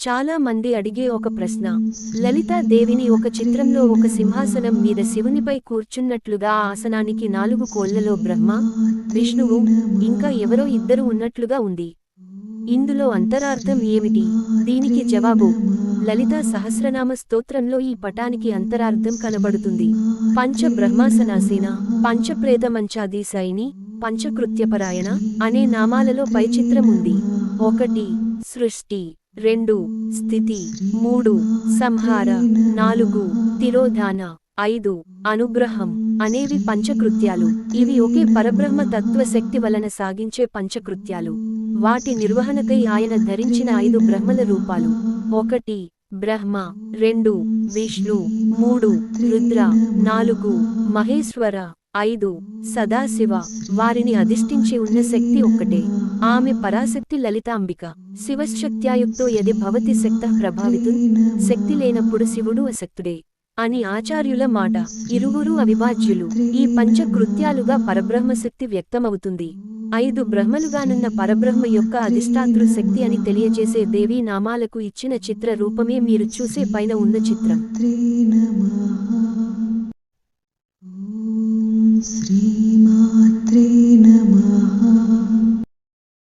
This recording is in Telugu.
చాలా మంది అడిగే ఒక ప్రశ్న. లలితాదేవిని ఒక చిత్రంలో ఒక సింహాసనం మీద శివునిపై కూర్చున్నట్లుగా ఆ ఆసనానికి 4 కోళ్లలో బ్రహ్మ, విష్ణువు, ఇంకా ఎవరో ఇద్దరు ఉన్నట్లుగా ఉంది. ఇందులో అంతరార్థం ఏమిటి? దీనికి జవాబు, లలితా సహస్రనామ స్తోత్రంలో ఈ పటానికి అంతరార్థం కనబడుతుంది. పంచ బ్రహ్మాసనాసీన, పంచప్రేతమంచాధీశాయిని, పంచకృత్యపరాయణ అనే నామాలలో పై చిత్రం ఉంది. 1 సృష్టి, 2 స్థితి, 3 సంహార, 4 తిరోధాన, 5 అనుగ్రహం అనేవి పంచకృత్యాలు. ఇవి ఒకే పరబ్రహ్మ తత్వ శక్తి వలన సాగించే పంచకృత్యాలు. వాటి నిర్వహణకై ఆయన ధరించిన 5 బ్రహ్మల రూపాలు: 1 బ్రహ్మ, 2 విష్ణు, 3 రుద్ర, 4 మహేశ్వర, 5 సదాశివ. వారిని అధిష్ఠించి ఉన్న శక్తి ఒక్కటే. ఆమె పరాశక్తి లలితాంబిక. శివశక్త్యాయుక్తో యది భవతి శక్తః ప్రభావితుం, శక్తి లేనప్పుడు శివుడు అశక్తుడే అని ఆచార్యుల మాట. ఇరువురు అవిభాజ్యులు. ఈ పంచకృత్యాలుగా పరబ్రహ్మశక్తి వ్యక్తమవుతుంది. 5 బ్రహ్మలుగానున్న పరబ్రహ్మ యొక్క అధిష్టాతృ శక్తి అని తెలియజేసే దేవీ నామాలకు ఇచ్చిన చిత్ర రూపమే మీరు చూసే పైన ఉన్న చిత్రం.